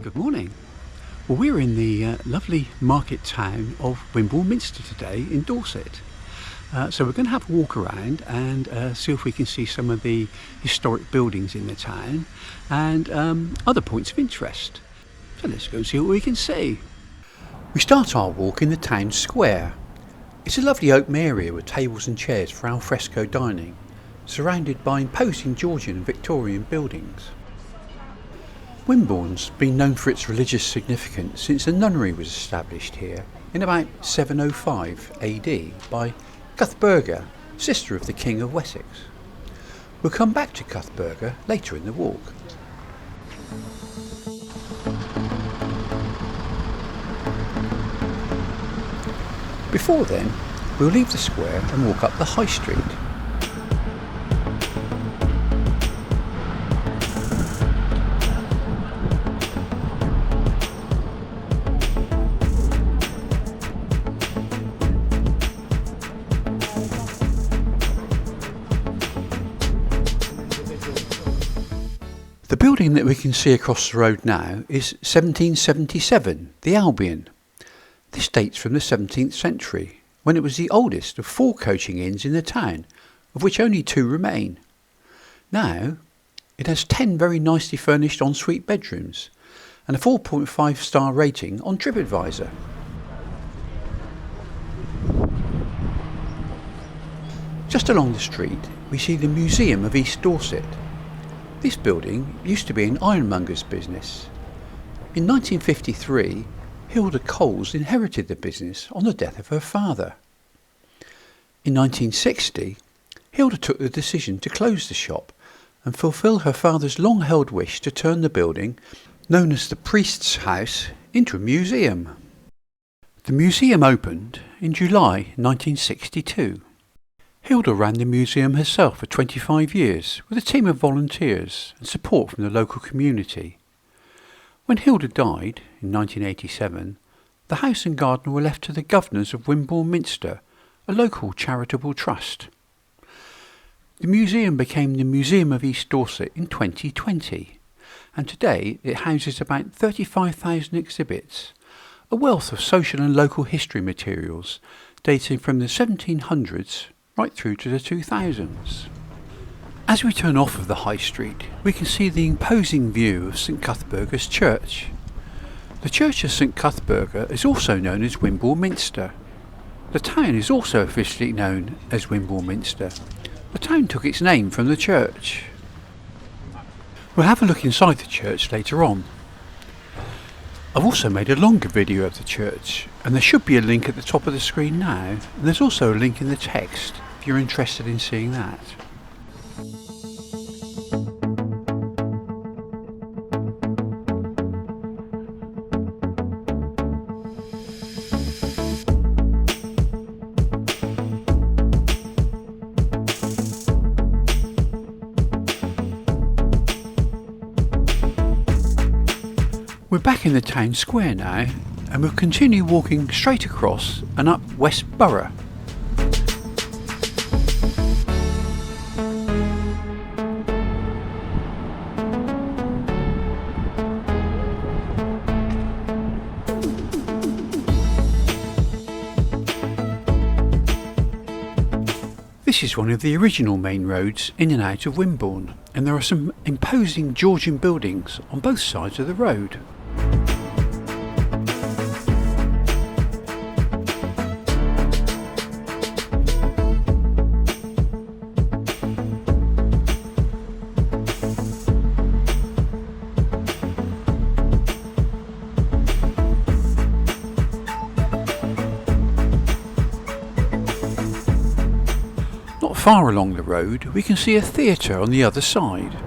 Good morning. Well, we're in the lovely market town of Wimborne Minster today in Dorset. So we're going to have a walk around and see if we can see some of the historic buildings in the town and other points of interest. So let's go and see what we can see. We start our walk in the town square. It's a lovely open area with tables and chairs for al fresco dining, surrounded by imposing Georgian and Victorian buildings. Wimborne's been known for its religious significance since a nunnery was established here in about 705 AD by Cuthburga, sister of the King of Wessex. We'll come back to Cuthburga later in the walk. Before then, we'll leave the square and walk up the High Street. The building that we can see across the road now is 1777, the Albion. This dates from the 17th century, when it was the oldest of 4 coaching inns in the town, of which only 2 remain. Now, it has 10 very nicely furnished ensuite bedrooms and a 4.5 star rating on TripAdvisor. Just along the street, we see the Museum of East Dorset. This building used to be an ironmonger's business. In 1953, Hilda Coles inherited the business on the death of her father. In 1960, Hilda took the decision to close the shop and fulfil her father's long-held wish to turn the building, known as the Priest's House, into a museum. The museum opened in July 1962. Hilda ran the museum herself for 25 years with a team of volunteers and support from the local community. When Hilda died in 1987, the house and garden were left to the governors of Wimborne Minster, a local charitable trust. The museum became the Museum of East Dorset in 2020, and today it houses about 35,000 exhibits, a wealth of social and local history materials dating from the 1700s right through to the 2000s. As we turn off of the High Street, we can see the imposing view of St Cuthburga's Church. The Church of St Cuthburga is also known as Wimborne Minster. The town is also officially known as Wimborne Minster. The town took its name from the church. We'll have a look inside the church later on. I've also made a longer video of the church, and there should be a link at the top of the screen now, and there's also a link in the text if you're interested in seeing that. We're back in the town square now, and we'll continue walking straight across and up West Borough. This is one of the original main roads in and out of Wimborne, and there are some imposing Georgian buildings on both sides of the road. Far along the road, we can see a theatre on the other side.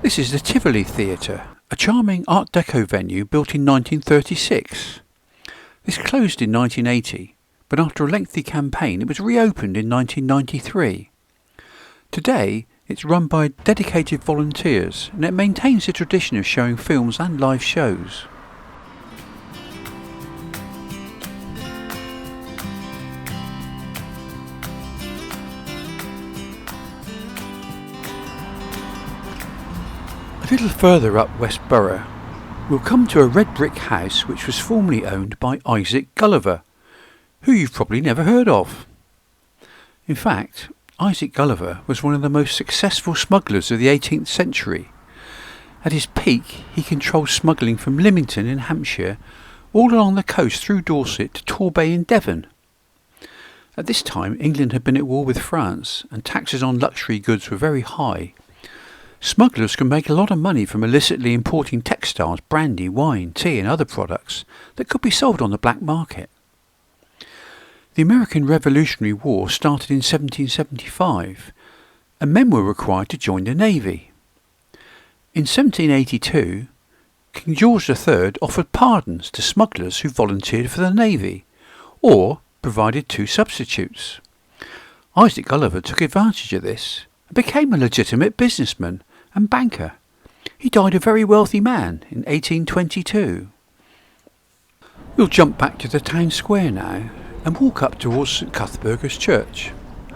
This is the Tivoli Theatre, a charming Art Deco venue built in 1936. This closed in 1980, but after a lengthy campaign it was reopened in 1993. Today, it's run by dedicated volunteers, and it maintains the tradition of showing films and live shows. A little further up West Borough, We'll come to a red brick house which was formerly owned by Isaac Gulliver, who you've probably never heard of. In fact, Isaac Gulliver was one of the most successful smugglers of the 18th century. At his peak, he controlled smuggling from Lymington in Hampshire all along the coast through Dorset to Torbay in Devon. At this time, England had been at war with France, and taxes on luxury goods were very high. Smugglers could make a lot of money from illicitly importing textiles, brandy, wine, tea and other products that could be sold on the black market. The American Revolutionary War started in 1775, and men were required to join the Navy. In 1782, King George III offered pardons to smugglers who volunteered for the Navy, or provided two substitutes. Isaac Gulliver took advantage of this and became a legitimate businessman and banker. He died a very wealthy man in 1822. We'll jump back to the town square now and walk up towards St Cuthburga's church,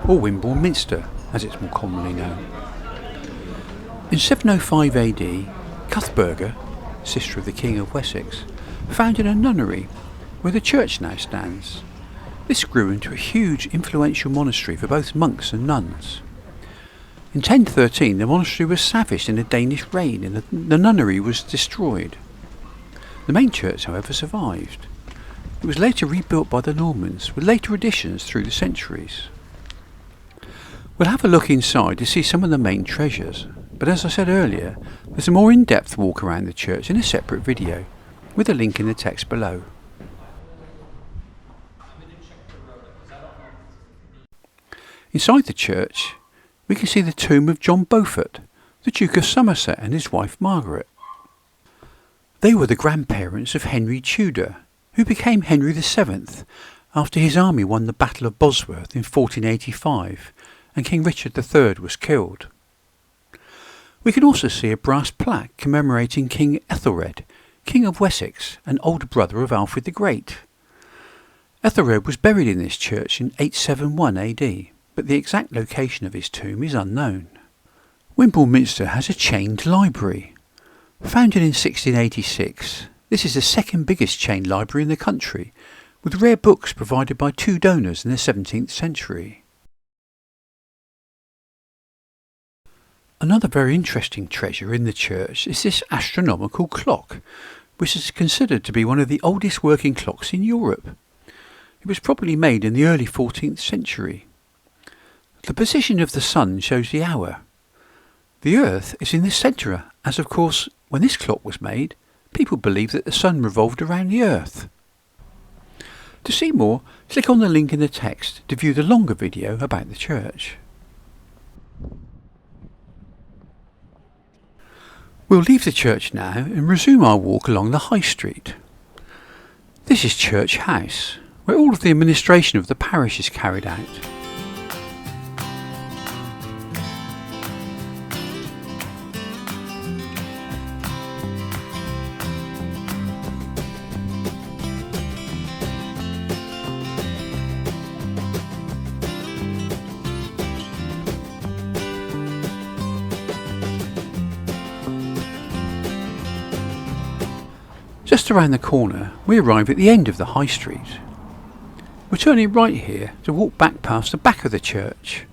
or Wimborne Minster as it's more commonly known. In 705 AD, Cuthburga, sister of the King of Wessex, founded a nunnery where the church now stands. This grew into a huge influential monastery for both monks and nuns. In 1013 the monastery was savaged in a Danish raid and the nunnery was destroyed. The main church, however, survived. It was later rebuilt by the Normans with later additions through the centuries. We'll have a look inside to see some of the main treasures, but as I said earlier, there's a more in-depth walk around the church in a separate video, with a link in the text below. Inside the church, we can see the tomb of John Beaufort, the Duke of Somerset and his wife Margaret. They were the grandparents of Henry Tudor, who became Henry VII after his army won the Battle of Bosworth in 1485 and King Richard III was killed. We can also see a brass plaque commemorating King Aethelred, King of Wessex and older brother of Alfred the Great. Aethelred was buried in this church in 871 AD, but the exact location of his tomb is unknown. Wimborne Minster has a chained library. Founded in 1686, this is the second biggest chained library in the country, with rare books provided by two donors in the 17th century. Another very interesting treasure in the church is this astronomical clock, which is considered to be one of the oldest working clocks in Europe. It was probably made in the early 14th century. The position of the sun shows the hour. The earth is in the centre, as of course, when this clock was made, people believed that the sun revolved around the earth. To see more, click on the link in the text to view the longer video about the church. We'll leave the church now and resume our walk along the High Street. This is Church House, where all of the administration of the parish is carried out. Just around the corner, we arrive at the end of the High Street. We're turning right here to walk back past the back of the church.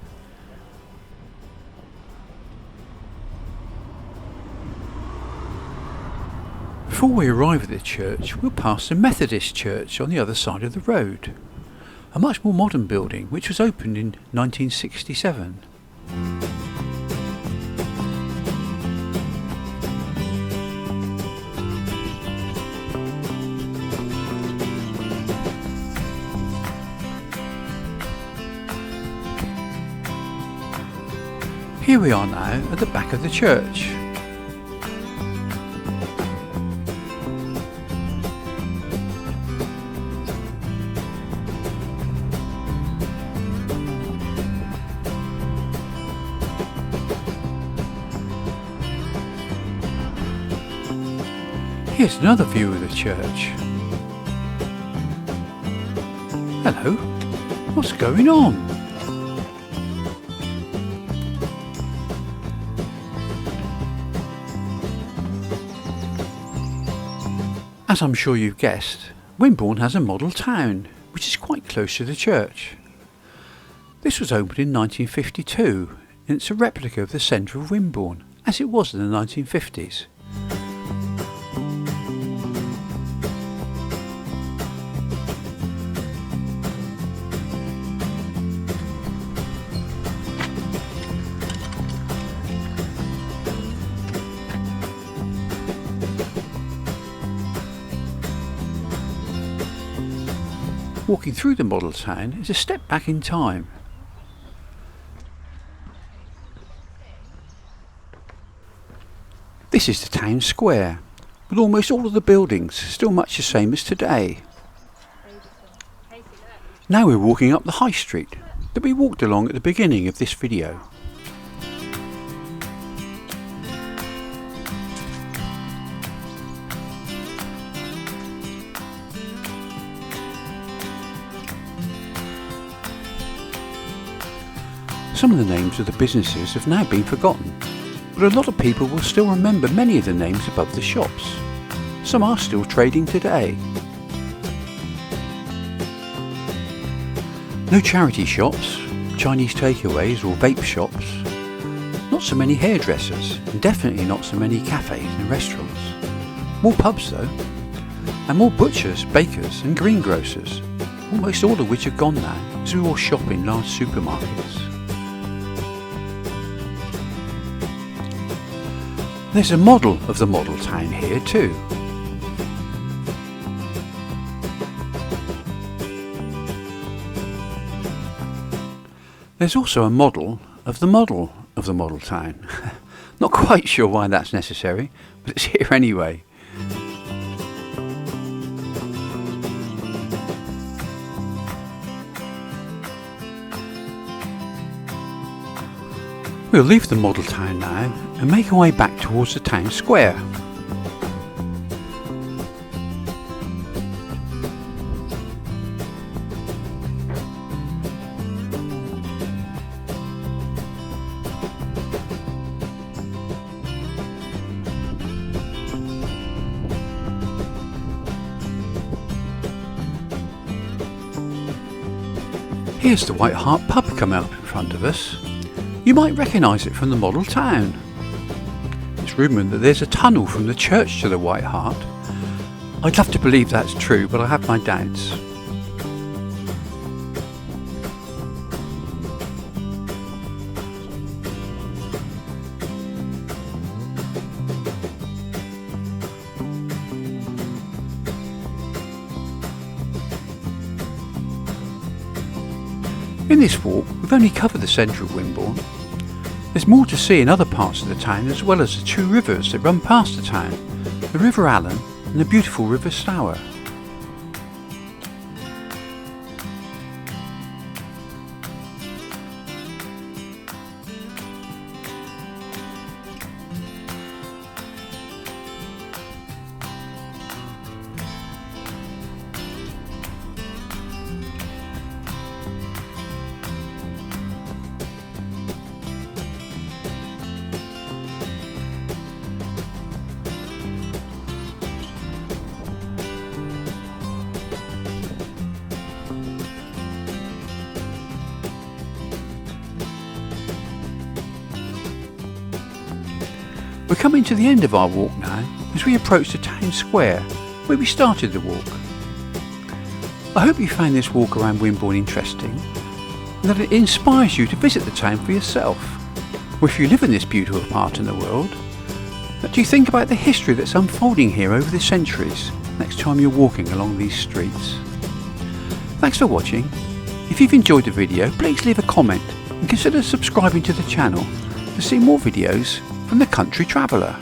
Before we arrive at the church, we'll pass the Methodist church on the other side of the road, a much more modern building which was opened in 1967. Here we are now at the back of the church. Here's another view of the church. Hello, what's going on? As I'm sure you've guessed, Wimborne has a model town, which is quite close to the church. This was opened in 1952, and it's a replica of the centre of Wimborne, as it was in the 1950s. Walking through the model town is a step back in time. This is the town square, with almost all of the buildings still much the same as today. Now we're walking up the high street that we walked along at the beginning of this video. Some of the names of the businesses have now been forgotten, but a lot of people will still remember many of the names above the shops. Some are still trading today. No charity shops, Chinese takeaways or vape shops. Not so many hairdressers, and definitely not so many cafes and restaurants. More pubs though, and more butchers, bakers and greengrocers, almost all of which are gone now as we all shop in large supermarkets. There's a model of the model town here too. There's also a model of the model town. Not quite sure why that's necessary, but it's here anyway. We'll leave the model town now and make our way back towards the town square. Here's the White Hart pub coming up in front of us. You might recognise it from the model town. It's rumoured that there's a tunnel from the church to the White Hart. I'd love to believe that's true, but I have my doubts. In this walk, we've only covered the centre of Wimborne. There's more to see in other parts of the town, as well as the two rivers that run past the town, the River Allen and the beautiful River Stour. We're coming to the end of our walk now as we approach the town square where we started the walk. I hope you found this walk around Wimborne interesting and that it inspires you to visit the town for yourself. Or if you live in this beautiful part in the world, that you think about the history that's unfolding here over the centuries next time you're walking along these streets. Thanks for watching. If you've enjoyed the video, please leave a comment and consider subscribing to the channel to see more videos from the Country Traveller.